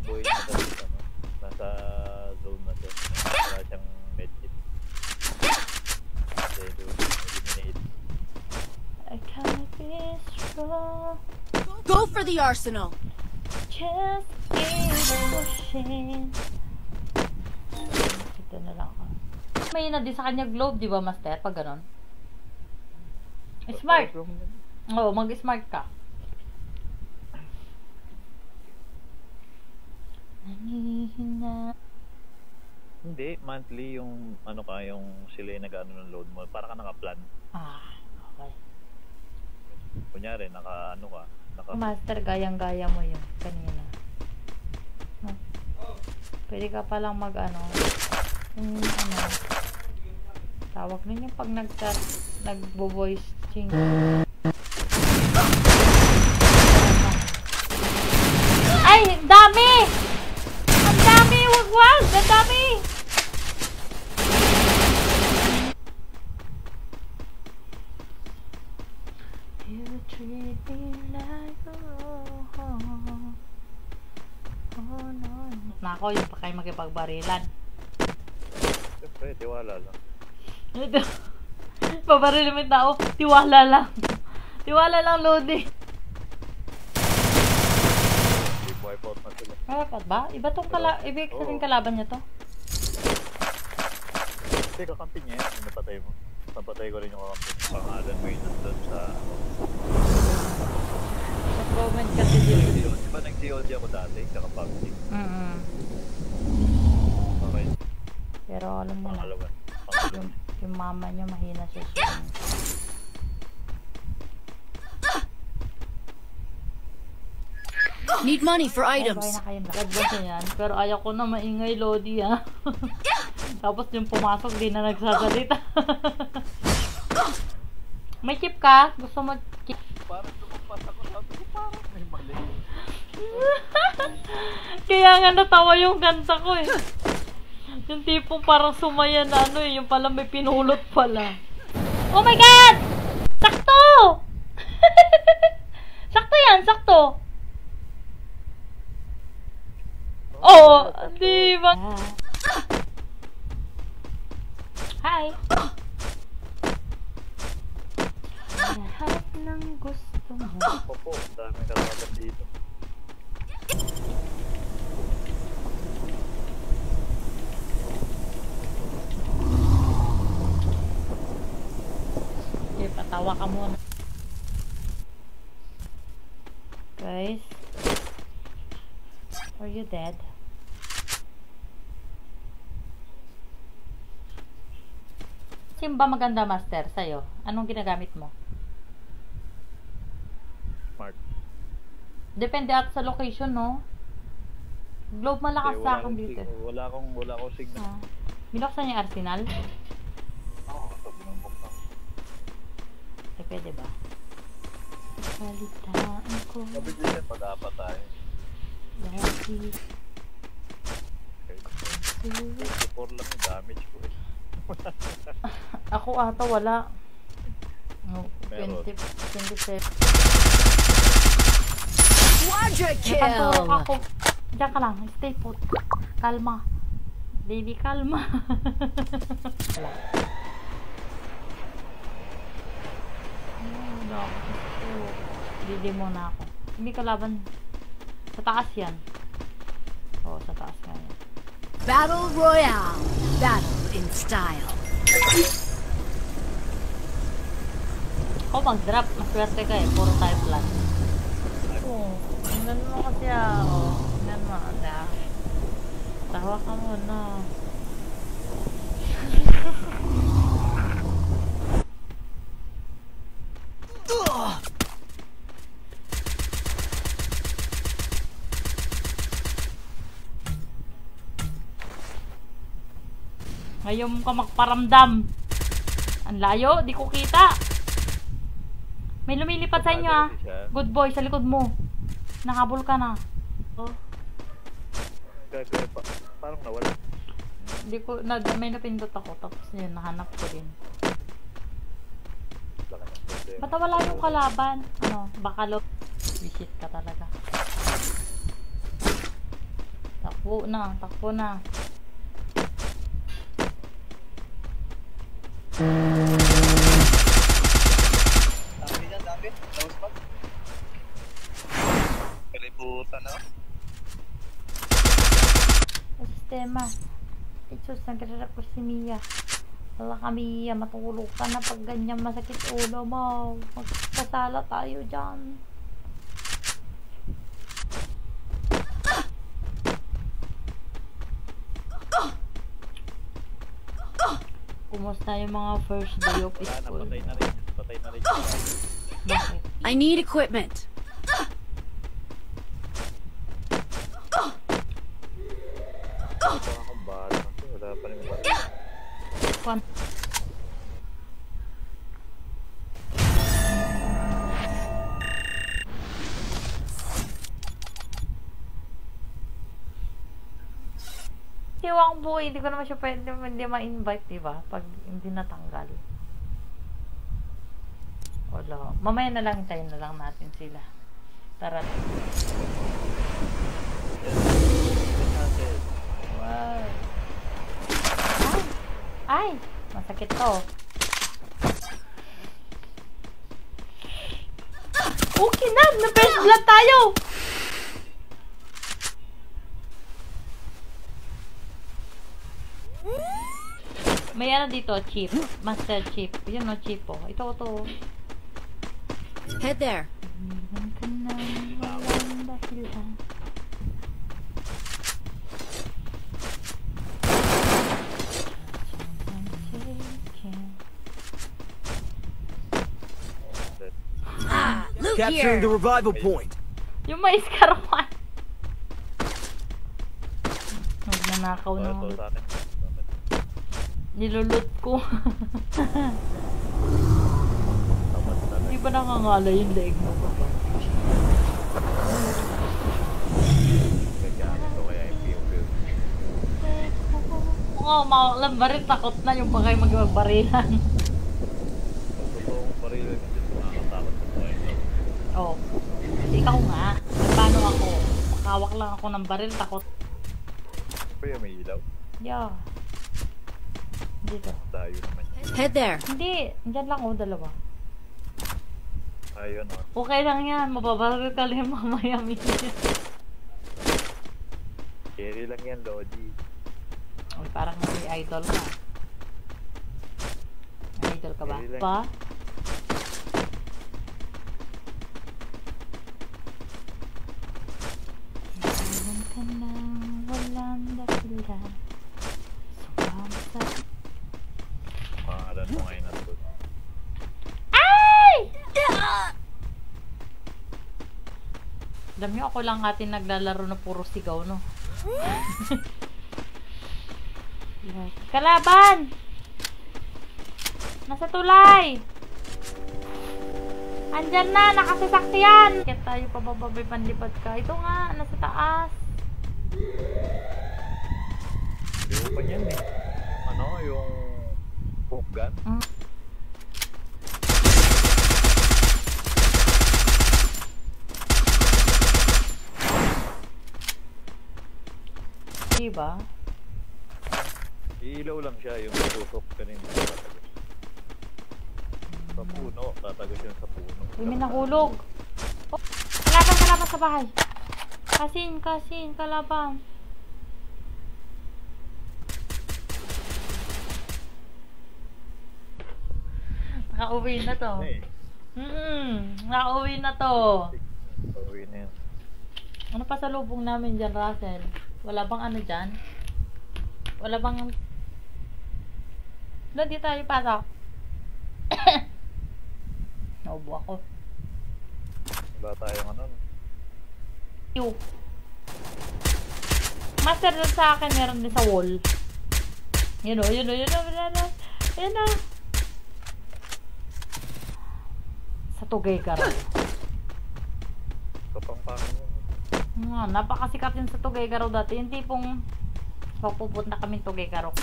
boy na dapat ano, nasa zone na siya. Wala siyang medkit. Kasi doon, eliminate. I can't be strong. Go for the arsenal. Just keep pushing. Ito na lang ako. May na din sa kanya globe, di ba, Master? Pag ganon. Smart. Oo, mag-smart ka. Nanihina. Hindi, monthly yung ano ka, yung sila yung nag-ano ng load mo. Para ka naka-plan. Ah, okay. Kunyari, naka-ano ka. Master, gayang-gaya mo yun kanina. No? Pwede ka palang mag-ano. Yung ano. Tawag nun yung pag nag-chat, nagbo-voice ching. Ay! Dami! Ang dami! Wag-wag! Ang dami! You treat me like a oh, no. Nako, yung pa kayo makipagbarilan. Siyempre, tiwala lang. Ito. Pabaril mo yung tao. Tiwala lang. Tiwala lang, Lodi. Wipe out na sila. Dapat ba? Iba tong ibig sabihin kalaban niya to? Hindi, kakampi niya yun. Napatay mo. Napatay ko rin yung kakampi. Pangalan mo yun nandun sa... Nag-comment kasi dito. Diba nag-COD ako dati? Tsaka PUBG. Okay. Pero alam mo na. Pangalawan. Yung mama niya mahina siya siya. Need money for items. Ay, na kayo na. Yan. Pero ayaw ko na maingay, Lodi, ha. Tapos yung pumasok, di na nagsasalita. May chip ka? Gusto mo chip? Parang lumagpas ako sa ito. Parang may mali. Kaya nga natawa yung kanta ko eh. Yung tipong parang sumaya na ano eh. Yung pala may pinulot pala. Oh my God! Sakto! Sakto yan, sakto. Oo, di ba? Hi! Lahat ng gusto mo. Opo, dami kalaban dito. Okay, patawa ka muna. Guys, are you dead? Sino ba maganda, Master, sa'yo? Anong ginagamit mo? Smart. Depende at sa location, no? Globe malakas sa akin dito. Wala akong signal. Binuksan niya Arsenal? Oo, binuksan. Eh, pwede ba? Salitaan ko. Sabi dyan, pag-apat tayo. Lagi. Okay. 24 lang yung damage ko eh. Ako ata wala. No, Meron. 27. Quadra kill. Napanturok ako. Diyan ka lang. Stay put. Kalma. Baby, kalma. Wala. Didi muna ako. Hindi kalaban. Sa taas yan. Oo, sa taas nga yan. Battle Royale. Battle in style. Ako mag-drop. Maswerte ka eh. Puro tayo plan. Oo. Tingnan mo kasi ako. Tingnan mo. Tawa ka muna. Ngayon ka magparamdam. Ang layo, di ko kita. May lumilipat sa inyo ah. Good boy, sa likod mo. Nakahabol ka na. Oh. Parang nawala. Di ko, may napindot ako. Tapos yun, nahanap ko din. Ba't wala yung kalaban? Ano, baka visit ka talaga. Tago na, takbo na. Dami dyan, dami. Low spot. Kalibutan na. Sa sistema. Jesus, nagre-rep ko si Mia. Wala ka Mia, matulog ka na pag ganyan masakit ulo mo. Magkasala tayo dyan. Kumusta yung mga first day of Wala na, school? patay na rin. Patay na rin. Bakit? I need equipment. Ito akong bahala kasi wala pa rin baril. Kwan. Si Wang Boy, hindi ko naman siya pwede hindi ma-invite, diba? Pag hindi natanggal. Wala. Mamaya na lang, hintayin na lang natin sila. Tara. Wow. Ay! Masakit to. Okay na! Na-first blood tayo! May ano dito, chip. Master chip. Yun o, chip o. Ito, ito. Head there. Iwan ka na, walang dahilan. Look Capturing the here. revival point. Yung mais karawan. Nagnanakaw na Ito ulit. sa akin. Nilulot ko. Tapat na Hindi ba nakangala yung leg mo ba? Gagamit ko kaya yung POV. Oo, makalang baril. Takot na yung pa kayo magbarilan. Totoong baril kasi nakakatakot sa buhay ko. Oh. Kasi ikaw nga. Paano ako? Makawak lang ako ng baril. Takot. Kaya may ilaw. Yeah. Dito. Tayo naman yun. Head there. Hindi. Diyan lang o, dalawa. Ayun o. Okay lang yan. Mababaril ka lang mamaya minsan. Carry lang yan, Lodi. Uy, parang may idol ka. May idol ka ba? Hindi lang. Pa? Iwan ka na, walang dahilan. Sumama sa... Pangalan mo ngayon nandun. Ay! Alam nyo, ako lang atin naglalaro na puro sigaw, no? Kalaban! Nasa tulay! Andyan na, nakasasakyan! Kaya tayo pabababay panlipad ka. Ito nga, nasa taas. Hindi ko pa yan eh. Ano, yung poke gun. Diba? Ilaw lang siya, yung tutok kanina. Sa puno, tatagos yan sa puno. Uy, may nahulog. Oh, kalaban, kalaban sa bahay. Kasin, kalaban. Nakauwi na to. Eh, Nakauwi na to. pauwi na yan. Ano pa sa lubong namin dyan, Russell? Wala bang ano dyan? Wala bang... Doon, di tayo pasok. Naubo ako. Wala tayong ano. Yo. Master doon sa akin, meron din sa wall. Yun o, yun o, yun o, yun o. Yun o. Sa Tuguegarao. Kapangpangan yun. Napakasikat yun sa Tuguegarao dati. Yung tipong pupunta kami Tuguegarao.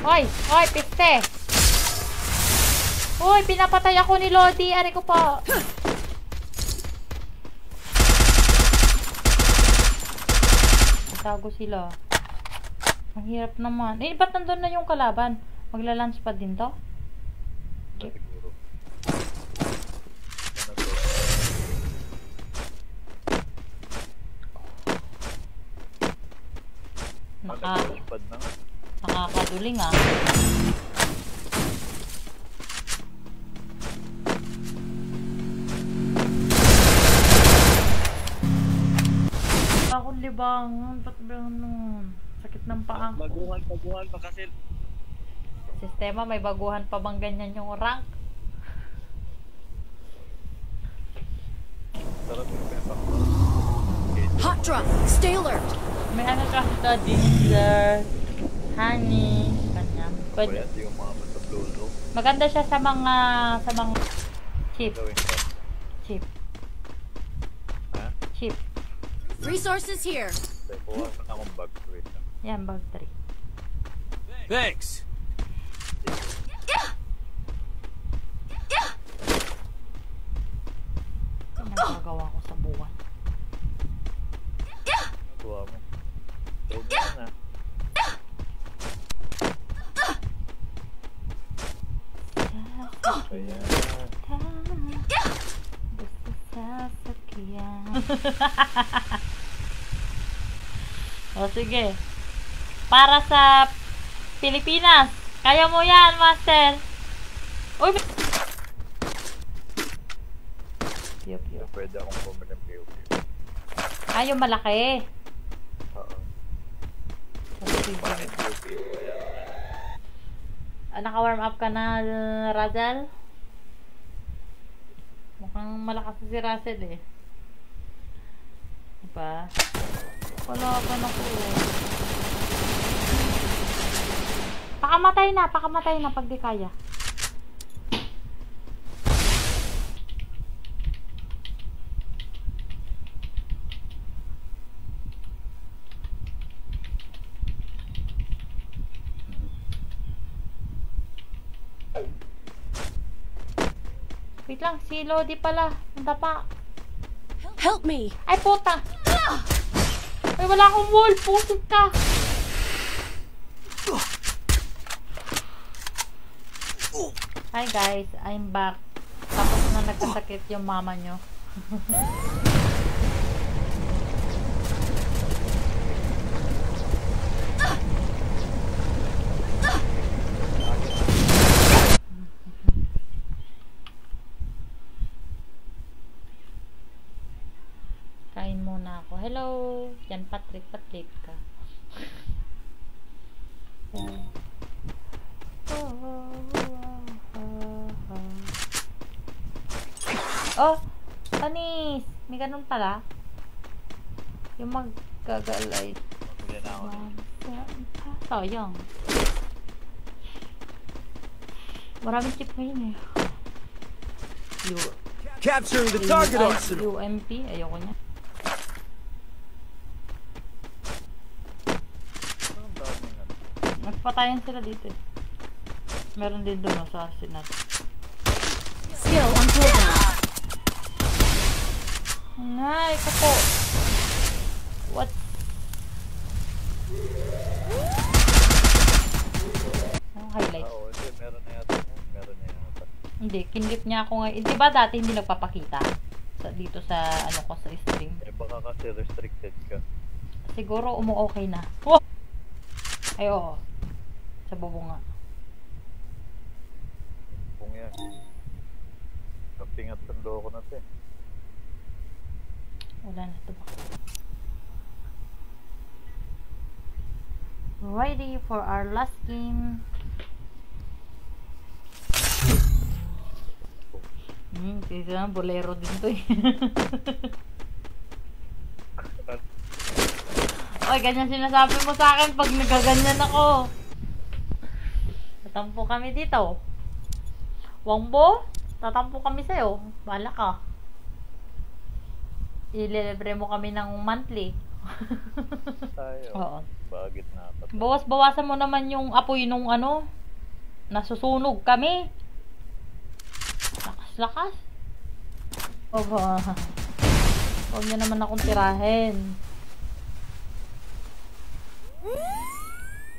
Hoy! Hoy! Piste! Hoy! Pinapatay ako ni Lodi! Ari ko pa! Nagtago sila. Ang hirap naman. Eh, ba't nandun na yung kalaban? Magla-lunch pa din to? Na siguro. Ano to? Nag-launchpad na nga. Nakakaduling ah. Akong libangan. Ba't ba nun? Sakit ng paa. Baguhan pa kasi. Sistema, may baguhan pa bang ganyan yung rank? Sarap yung pepak. Hot drop. Stay alert. May ano kasi to, dessert, honey, kanya. Pwede. Pwede yung mga matablolo. Maganda siya sa mga chip. Gawin ka. Chip. Ha? Chip. Resources here. Kuha ka na akong bag. Wait lang. Yan, bag 3. Thanks. Pinagagawa ko sa buwan. Kuha mo. Huwag mo na. Ayan. Gusto sasakyan. O sige. Para sa Pilipinas. Kaya mo yan, Master. Uy! Yup, yup. Pwede akong bumili ng POP. Ay, yung malaki. Oo. Sige. Bakit POP? Naka-warm up ka na, Razel? Mukhang malakas si Russell eh. Diba? Wala ka na po. Pakamatay na pag di kaya. Wait lang, si Lodi pala. Ang dapa. Help me. Ay, puta! Ay, wala akong wall. Pusit ka. Hi guys, I'm back. Tapos na nagkasakit yung mama nyo. Kain muna ako. Hello! Yan, Patrick ka. Oh! Tanis! May ganun pala. Yung magkagalay. Bumili na ako. Sayang. Maraming chip ngayon eh. Capturing the target arsenal. UMP. Ayoko niya. Ang daming ano. Nagpatayan sila dito eh. Meron din doon sa arsenal. Skill on cooldown. Ay, ito po. What? Anong highlight? Oo, hindi. Meron na yata. Meron na yata. Hindi, kinlip niya ako ngayon. Di ba dati hindi nagpapakita? Dito sa ano ko sa stream. Eh baka kasi restricted ka. Siguro umu-okay na. Oh! Ay, oo. Sa bubunga. Kung yan. Kapingat ng loko na ito eh. Wala na ito ba? Ready for our last game. Kasi na, bolero din to eh. Oy, ganyan sinasabi mo sa akin pag nagaganyan ako. Tatampo kami dito. Wangbo, tatampo kami sa'yo. Bahala ka. Ililibre mo kami ng monthly. Tayo. Oo. Bagit na ata. Bawas-bawasan mo naman yung apoy nung ano. Nasusunog kami. Lakas-lakas. Huwag niyo naman akong tirahin.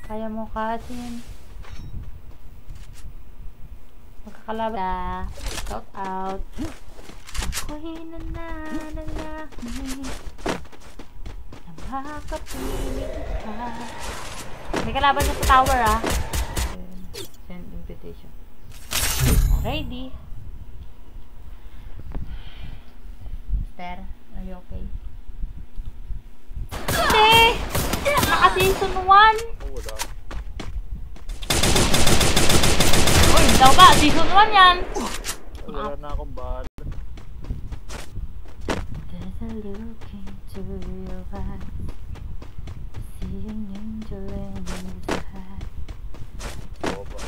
Kaya mo kasin. Magkakalaban. Shout out. Ako'y nananalangin na makapiling ka. May kalaban niya sa tower ah. Send invitation. Ready? Ter, are you okay? Hindi! Naka-season 1! Wala. Uy, daw ba? Season 1 yan! Wala na akong bala. There's a look into your eyes, seeing angel in the sky. Boba.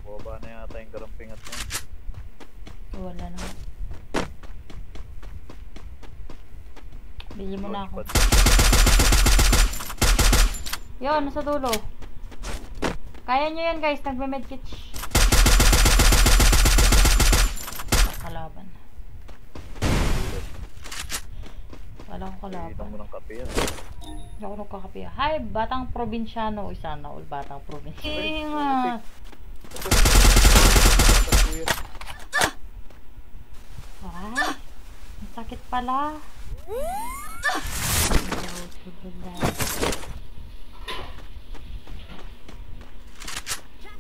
Boba na yata yung karampingat mo. Wala na. Bili mo na ako. Yun, nasa dulo. Kaya nyo yan guys, nagme-medkit. Kalaban. Wala akong kalaban. Inom mo ng kape yan. Hindi ako nagkakape. Hi, batang probinsyano. Isa na all batang probinsyano. Ingat! Ay, ang sakit pala.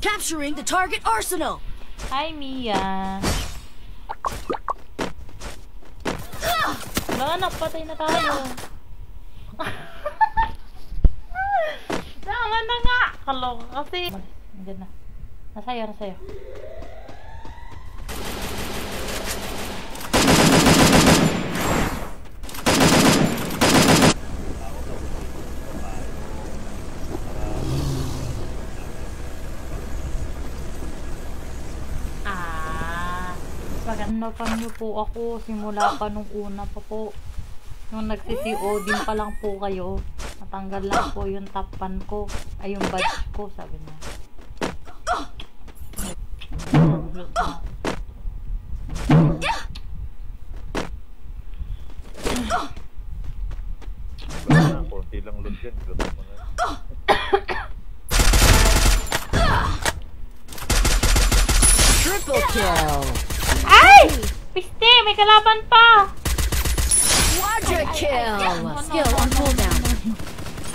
Capturing the target arsenal. Hi, Mia. Wala na, patay na tayo. Tama na nga. Kaloka kasi. Nandiyan na. Nasa'yo, nasa'yo. Paganapan niyo po ako simula pa nung una pa po. Nung nagsi-CO din pa lang po kayo. Natanggal lang po yung top 1 ko. Ay yung badge ko, sabi niya. Konti lang loot yan. Grabot mo na. Triple kill. Ay! Piste! May kalaban pa! Quadra kill. Skill on cooldown.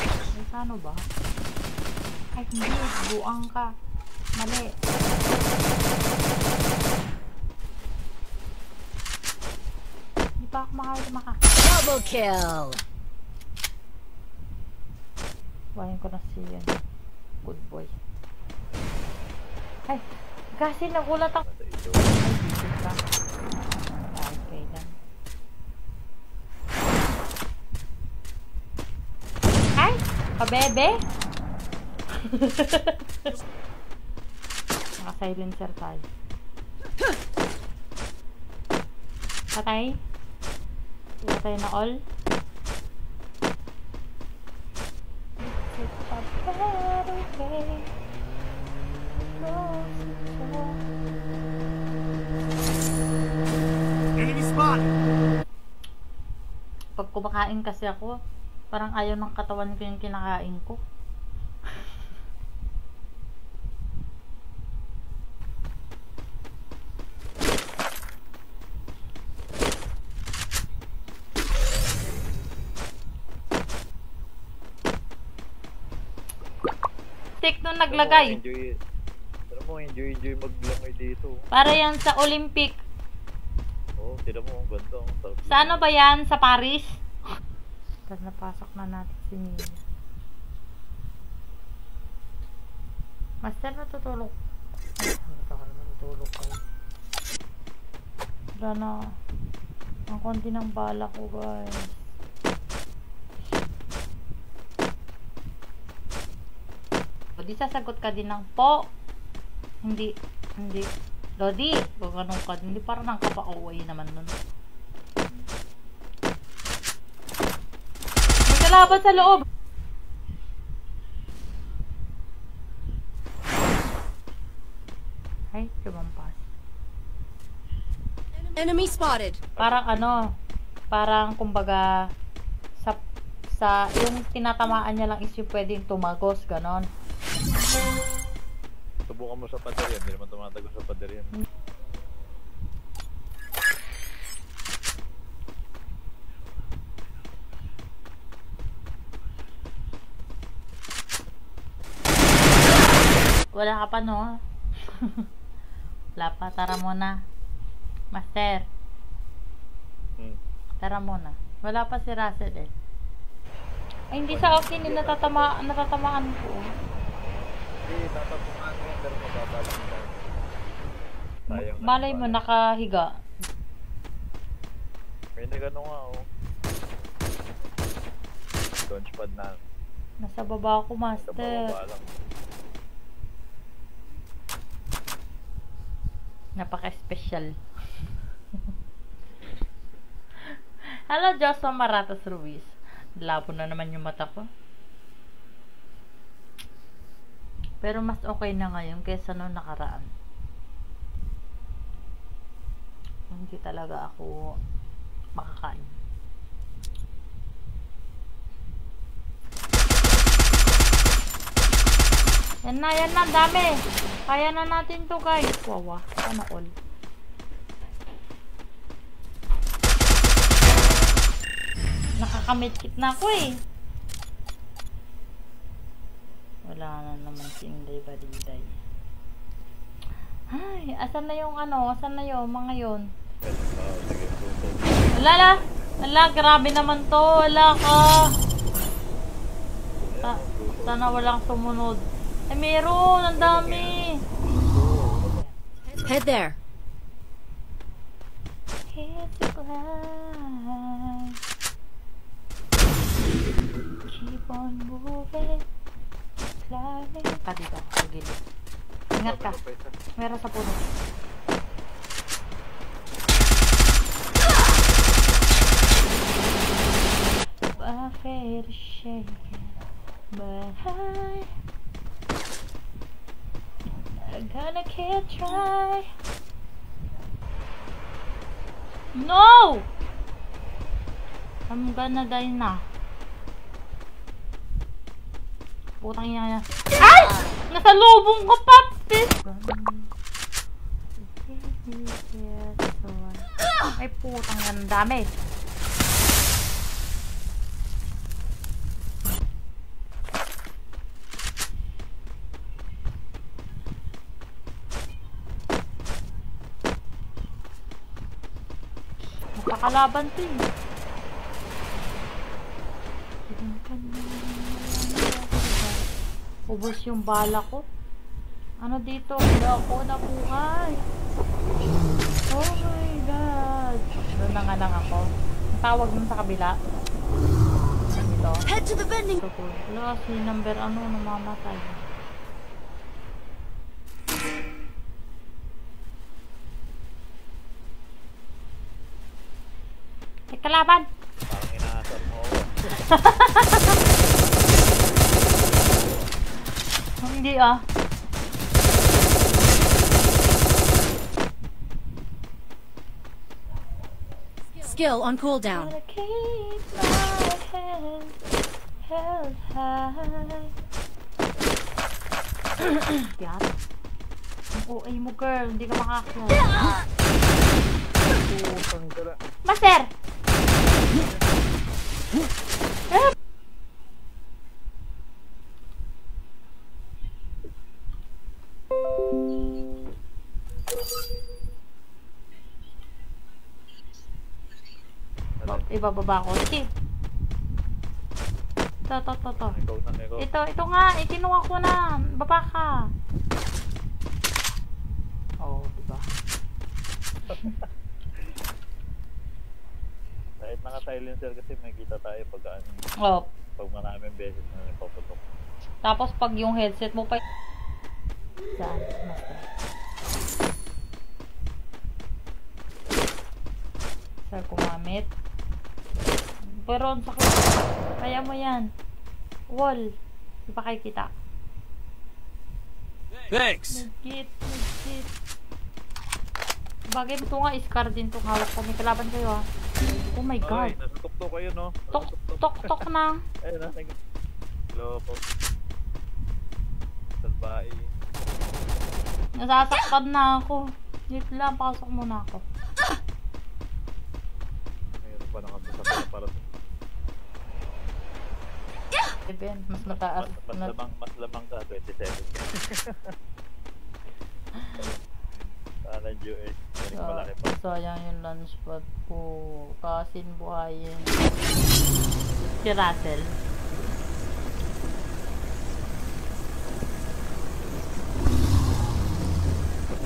Ay, sano ba? Ay, hindi. Buang ka. Mali. Hindi pa ako maka. Double kill. Buhayin ko na si yan. Good boy. Ay, kasi nagulat ako. Nasa ito. Ay, bisit ka. Ay, kailan. Ay, pabebe. Naka-silencer tayo. Patay. Patay na all. It's a better way. Enemy spotted. Pag kumakain kasi ako, parang ayaw ng katawan ko yung kinakain ko. Tik nung naglagay. Tira mo, enjoy maglamay dito. Para yan sa Olympic. Oo, tira mo, ang ganda. Sa ano ba yan? Sa Paris? Tapos napasok na natin si Mia. Master, natutulog. Ay, natutulog kayo. Wala na. Ang konti ng bala ko, guys. O, di sasagot ka din ng po. Hindi. Lodi, kung anong ka, hindi parang nang kapakaway naman nun. May kalaban sa loob. Ay, lumampas. Enemy spotted. Parang ano, parang kumbaga isa, yung tinatamaan niya lang is yung pwedeng tumagos, ganon. Subukan mo sa pader yan. Hindi naman tumatagos sa pader yan. Wala ka pa, no? Wala pa, tara muna. Master, tara muna. Wala pa si Russell eh. Ay, hindi sa akin, natatamaan ko. Hindi, tatapunan mo yan. Pero mababa lang yan. Sayang na Malay mo, pala. nakahiga. May nagano nga, oh. Launchpad na. Nasa baba ako, Sa Master. bababa lang. Napaka-special. Hello, Joshua Maratas Ruiz. Labo na naman yung mata ko. Pero mas okay na ngayon kaysa nung nakaraan. Hindi talaga ako makakain. Yan na, dami. Kaya na natin to, guys. Wawa, sana all. Nakakamit-kit na ako eh. Wala na naman si Inday Baliday. Ay, asan na yung ano? Asan na yung mga yun? Sige, tutok. Ala, grabe naman to. Wala ka. Sana walang sumunod. Ay, meron. Ang dami. Head there. It's a climb. Keep on moving. Climbing. Dito ako sa gilid. Ingat ka. Meron sa puno. Afraid to shake it, but I'm gonna keep try. No! I'm gonna die na. Putang ina niya. Ay! Nasa lubong ko, papis! Ay, putang yan. Ang dami. Magkakalaban to eh. Ubos yung bala ko. Ano dito? Wala ako nabuhay. Oh my god. Doon na nga lang ako. Ang tawag nun sa kabila. Dito. Head to the vending. Wala si number ano namamatay. May kalaban! Parang inaasar mo ako. Hindi ah. Skill on cooldown. Gotta keep my head held high. Yan. Ang OA mo, girl. Hindi ka makakaya. Putang gala. Master! Ibababa ko. Sige. Ito. Ikaw na, ikaw. Ito nga. Ikinuha ko na. Baba ka. Oo, diba? Kahit naka-silencer kasi may kita tayo pag ano. Oh. Pag maraming beses na napaputok. Tapos pag yung headset mo pa... Saan? Master. Sir, kumamit. Pero ang sakit. Kaya mo yan. Wall. Di pa kayo kita. Thanks. Legit. Bagay ito nga, scar din itong hawak ko. May kalaban kayo ah. Oh my god. Ay, nasutok-tok kayo, no? Tok. Nasutok-tok. Tok-tok na. Ayun na, loko. Salbae. Nasasaktan na ako. Wait lang, pasok muna ako. Mayroon pa nakabasa para Ben, mas mataas. mas lamang ka, 27. Sana Joe malaki pa. Sayang yung lunch pad ko. Kasin buhayin. Si Russell.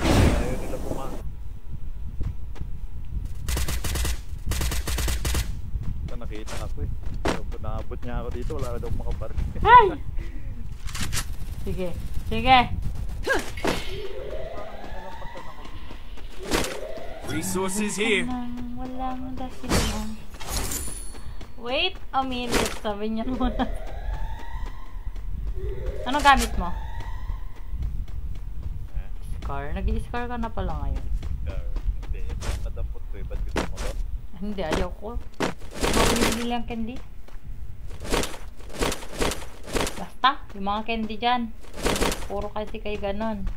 Ayaw nila pumasok. Ito nakita ako eh. Naabot niya ako dito, wala na daw makabaril. Ay! Sige. Sige. Resources here. Walang dahilan. Wait a minute. Sabi niya muna. Ano gamit mo? Scar? Nag-i-scar ka na pala ngayon. Hindi, nadampot ko eh. Ba't gusto mo to? Hindi, ayaw ko. Mabili lang candy. Basta, yung mga candy dyan. Puro kasi kayo ganon.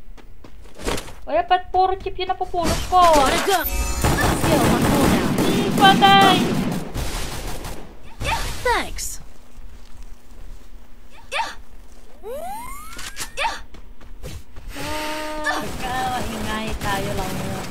O ba't puro chip yun napupulos ko? Gotta go. Skill on cooldown. Patay! Thanks. Ingay tayo lang yun.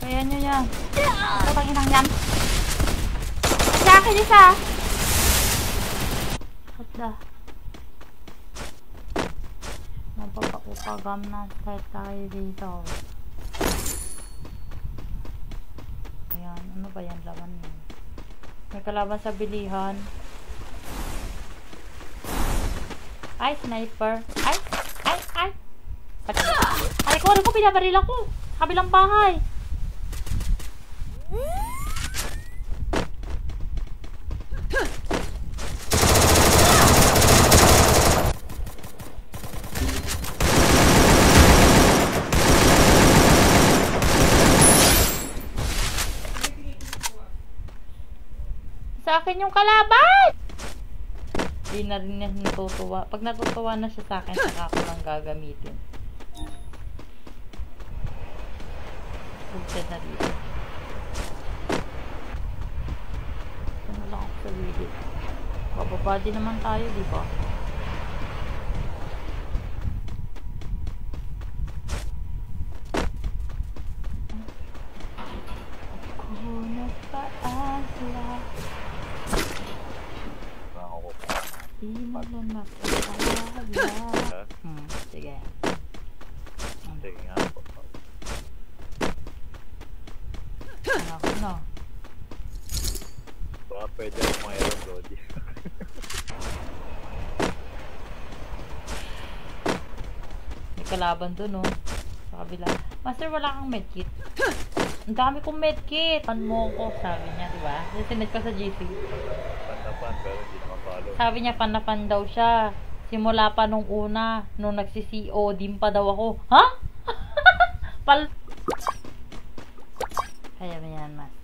Kaya nyo yan. Ano pang inang yan? Sa akin isa! Hotda. Napapakupagam na start tayo dito. Ayan, ano ba yan laman yun? May kalaban sa bilihan. Ay, sniper. Ay! Ay! Ay! Ay ko, pinabaril ako. Kabilang bahay. Sa akin yung kalaban! Hindi na rin niya natutuwa. Pag natutuwa na siya sa akin, saka ako lang gagamitin. Pagkad na dito. Ano lang ako sa video. Bababa din naman tayo, di ba? Di mo lang nakakala. Sige. Sige nga po. Ano? Baka pwede ako mayroon, Brody. May kalaban dun, oh. Sa kabila. Master, wala kang medkit. Ang dami kong medkit. Pan mo ko, sabi niya, diba? Sinad ka sa GC. Pan pero hindi nakapalo. Sabi niya, pan na pan daw siya. Simula pa nung una, nung nagsi-CO, din pa daw ako. Ha? Kaya mo yan, Master.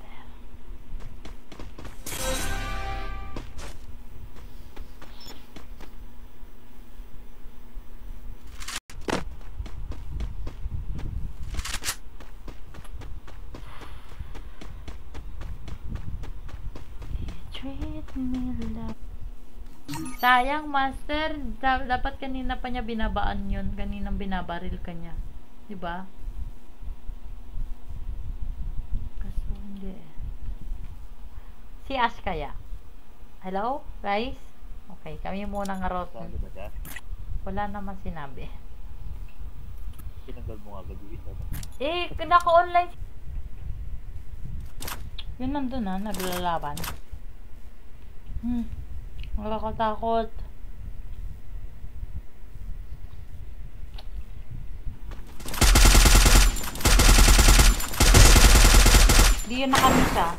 Treat me like... Sayang, Master. Dapat kanina pa niya binabaan yun. Kaninang binabaril ka niya. Diba? Kaso hindi. Si Ash kaya? Hello, guys? Okay, kami muna nga rotten. Wala naman sinabi. Tinanggal mo nga isa. Naka-online. Yun nandun na, naglalaban. Nakakatakot. Di yun nakamisa.